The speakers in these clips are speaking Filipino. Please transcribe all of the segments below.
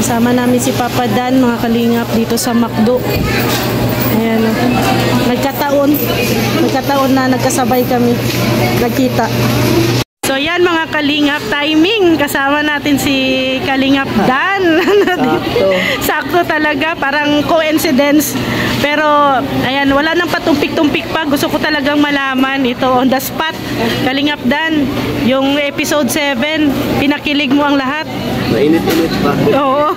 Kasama namin si Papa Dan, mga kalingap, dito sa McDo. Ayan, nagkataon na nagkasabay kami, nagkita. So yan mga kalingap, timing, kasama natin si Kalingap Dan. Sakto talaga, parang coincidence. Pero ayan, wala nang patumpik-tumpik pa. Gusto ko talagang malaman ito on the spot. Kalingap Dan, yung episode 7, pinakilig mo ang lahat. Mainit-init pa. Oo.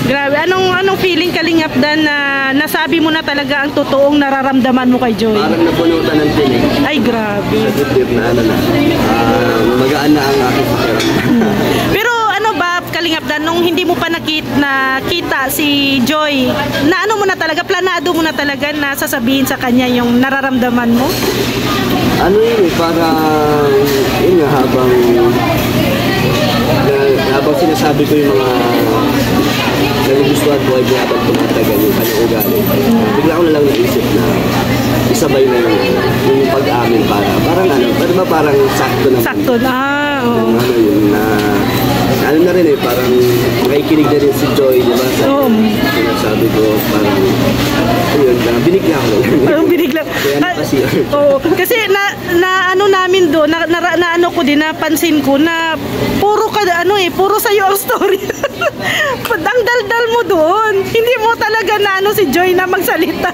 Grabe. Anong feeling, Kalingap Dan, na nasabi mo na talaga ang totoong nararamdaman mo kay Joy? Parang napunutan ng tinig. Ay, grabe. Sa dibdib na magaan na ang aking pakiramdam. Pero ano ba, Kalingap Dan, nung hindi mo pa nakita si Joy, na ano mo na talaga, planado mo na talaga na sasabihin sa kanya yung nararamdaman mo? Ano yun eh, parang yun nga, habang sinasabi ko yung mga nagugustuhan ko ay habang tumatagal yung kanyang ugali. Bigla ko na lang naisip na isabay na yung pag-amin parang ano, pero ba parang sakto na. Sakto na, oo. Ano yun na, ano na rin eh, parang makikinig na rin si Joy, di ba? Sinasabi ko, parang, ayun, binigla ko lang. Parang binigla. Kaya kasi yun. Oo, kasi na ano namin doon, na ano ko din, napansin ko na puro sa'yo ang story. Ang daldal mo doon. Hindi mo talaga na ano si Joy na magsalita.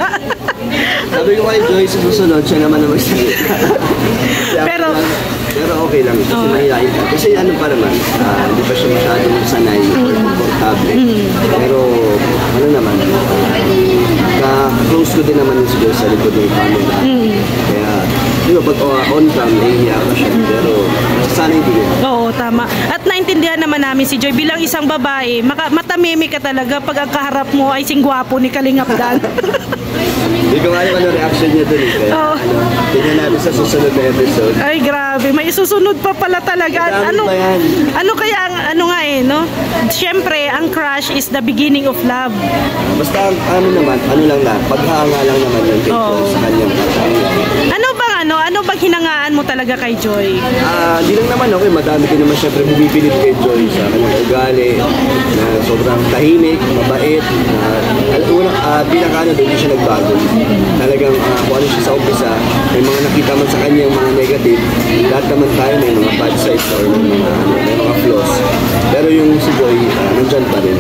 Sabi ko kay Joy, susunod siya naman na magsalita. Pero okay lang kasi mahihain ka. Kasi ano pa naman, hindi pa siya masyadong sanay or komportable. Pero ano naman, close ko din naman yung si Joy sa likod ng camera. Kaya, di ba, pag on cam, nahihiya ka siya. Pero sana hindi yun. Oo, tama. At naintindihan naman namin si Joy bilang isang babae, matamimi ka talaga pag ang kaharap mo ay singgwapo ni Kalingap Dan. Hindi ko alam ano reaction niya dun eh. Kaya tingnan natin sa susunod na episode. Ay, grabe. May isusunod pa pala talaga. Ano kaya ang no? Siyempre, ang crush is the beginning of love. Basta ano lang paghanga lang naman yung picture sa kanyang Ano bang hinangaan mo talaga kay Joy? Di lang naman okay, madami din naman syempre bumipilit kay Joy sa kanyang ugali na sobrang tahimik, mabait, pinaka doon, hindi siya nagbago. Talagang kung ano siya sa umpisa, may mga nakita man sa kanya yung mga negative, lahat naman tayo may mga bad sides or may mga flaws. Pero yung si Joy, nandyan pa rin.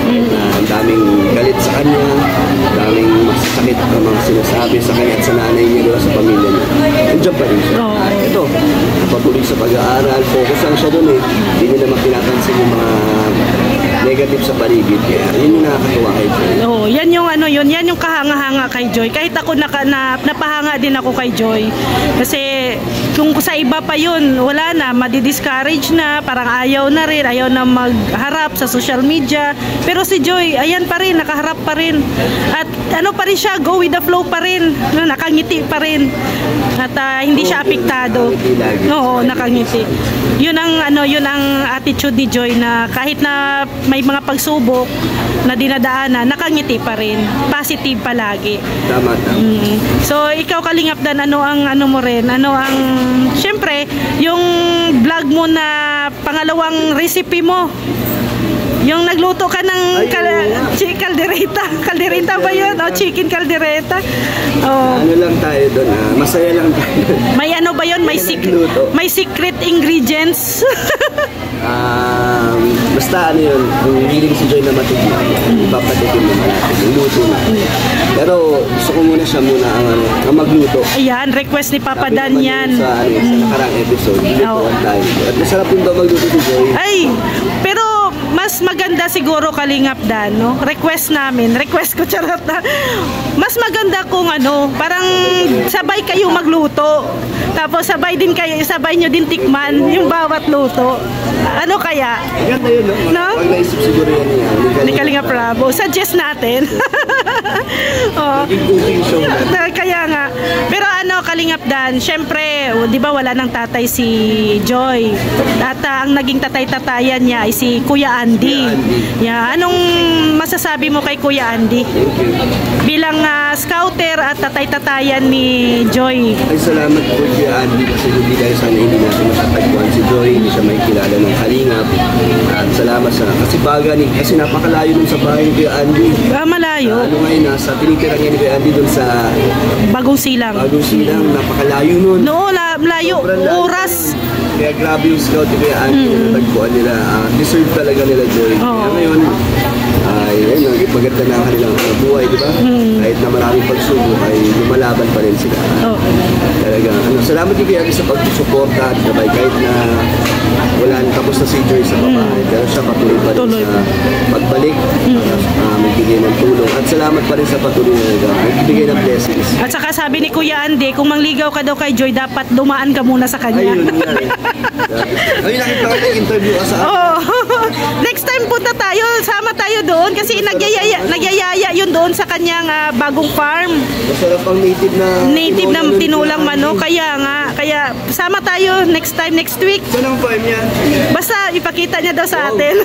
Ang daming galit sa kanya, daming masasakit na mga sinasabi sa kanya at sa nanay niya, sa pamilya niya. Nandyan pa rin siya. Ito, patuloy sa pag-aaral, focus lang siya doon eh. Hindi niya naman pinapansin yung mga negative sa paligid. Kaya yun yung nakakatuwa kay Joy. Oo, yan yung yan yung kahanga-hanga kay Joy. Kahit ako napahanga din ako kay Joy. Kasi kung sa iba pa yun, wala na, madi-discourage na, parang ayaw na magharap sa social media. Pero si Joy, ayan pa rin, nakaharap pa rin. At ano pa rin siya, go with the flow pa rin. Nakangiti pa rin. At hindi siya apektado. Oo, nakangiti. Yun ang attitude ni Joy na kahit na may mga pagsubok na dinadaanan, nakangiti pa rin. Positive palagi. Tama. So, ikaw Kalingap Dan, syempre, yung vlog mo na pangalawang recipe mo, yung nagluto ka ng kaldereta ba yun? O, chicken kaldereta. Ano lang tayo doon, masaya lang tayo. May ano ba yun? May secret ingredients? Basta ano yun, kung hiling si Joy na matignan, ipapatikin naman natin, yung luto na. Pero gusto ko muna siya ang magluto. Ayan, request ni Papa Dan yan. Sa nakarang episode, lutuan tayo. At masarap din ba magluto si Joy? Ay, pero mas maganda siguro Kalingap Dan, no? Request ko charot na. Mas maganda kung parang sabay kayo magluto. Tapos sabay nyo din tikman yung bawat luto. Ano kaya? Maganda yun, no? Pag naisip siguro yan niya, Ni Kalingap Rab. Suggest natin. Oh. Naging cooking show na. Kaya nga. Pero ano, Kalingap Dan, syempre, di ba wala nang tatay si Joy. At ang naging tatay-tatayan niya ay si Kuya Andy. Yeah. Anong masasabi mo kay Kuya Andy? Bilang scouter at tatay-tatayan ni Joy. Ay, salamat po kay Andy kasi hindi dahil sana hindi natin matatagpuan si Joy, hindi siya may kilala ng Kalingap. At salamat sa kasipagan kasi napakalayo nun sa bahay ni Kuya Andy. Malayo. Ano ngayon, nasa tinitira niya ni Kuya Andy dun sa Bagong Silang. Bagong Silang, napakalayo nun. No, malayo. Oras. Kaya grabe yung scout ni Kuya Andy na natagpuan nila. Deserve talaga nila Joy. Kaya ngayon, ay maganda na ang kanilang buhay, di ba? Kahit na maraming pagsubok ay lumalaban pa rin sila. Talaga, salamat din Kuya Andy sa pagsusuporta at gabay kahit na wala nang tapos na si Joy sa babae. Pero siya patuloy pa rin sa pagbalik, magbigay ng tulong. At salamat pa rin sa patuloy na magbigay ng blessings. At saka sabi ni Kuya Andy, kung mangligaw ka daw kay Joy, dapat dumaan ka muna sa kanya. Ayun nga eh. Ayun, nakita ko yung interview ka sa Next time punta tayo, sama tayo doon kasi nagyayaya yun doon sa kanyang bagong farm. Masarap ang native na tinulang manok. Kaya sama tayo next time, next week. Saan ang farm niya? Basta ipakita niya daw sa atin.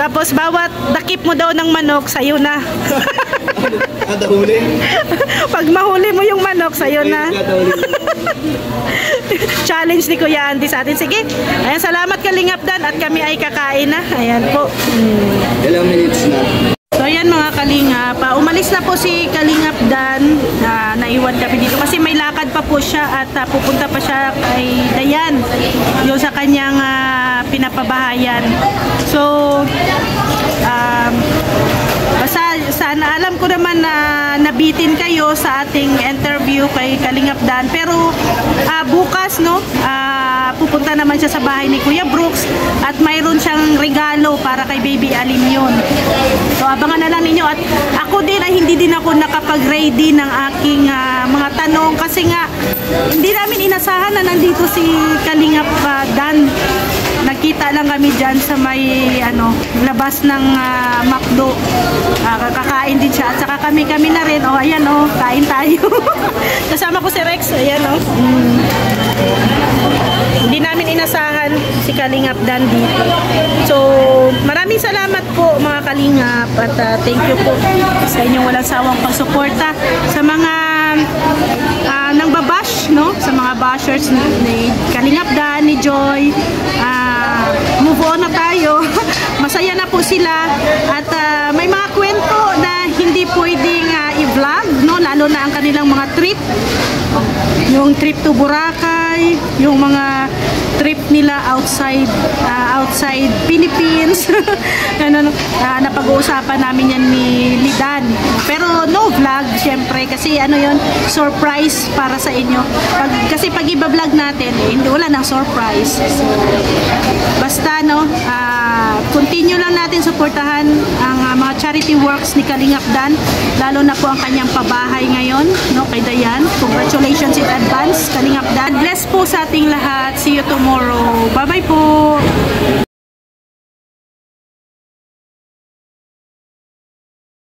Tapos bawat dakip mo daw ng manok, sa'yo na. Kada huli? Pag mahuli mo yung manok, sa'yo na. Challenge ni Kuya Andy sa atin. Sige, ayan, salamat Kalingap Dan at kami ay kakain na. Ayan po. Ilang minutes na? So ayan mga Kalingap, umalis na po si Kalingap Dan, naiwan kami dito kasi may lakad pa po siya at pupunta pa siya kay Dayan, yung sa kanyang pinapabahayan. So, basta sana alam ko naman na nabitin kayo sa ating interview kay Kalingap Dan, pero bukas pupunta naman siya sa bahay ni Kuya Brooks at mayroon siyang regalo para kay Baby Alim yun. So abangan na lang ninyo at ako din ay hindi din ako nakapag-ready ng aking mga tanong kasi nga hindi namin inasahan na nandito si Kalingap Dan. Nakita lang kami dyan sa may labas ng McDo. Kakain din siya at saka kami na rin. Ayan kain tayo. Kasama ko si Rex. Ayan Hindi namin inasahan si Kalingap Dan dito. So, maraming salamat po mga Kalingap at thank you po sa inyong walang sawang pagsuporta sa mga nang babash, sa mga bashers ni Kalingap Dan, ni Joy. Move on na tayo. Masaya na po sila at may mga kwento na hindi pwedeng i-vlog, lalo na ang kanilang mga trip. Yung trip to Boracay, yung mga trip nila outside Philippines. Napag-uusapan namin yan ni Dan. Pero no vlog, syempre, kasi yun, surprise para sa inyo. Kasi pag i-vlog natin, wala nang surprise. So, basta continue lang natin suportahan ang mga charity works ni Kalingap Dan, lalo na po ang kanyang pabahay ngayon, kay Dayan. Congratulations in advance, Kalingap Dan. Bless po sa ating lahat. See you tomorrow. Bye-bye po.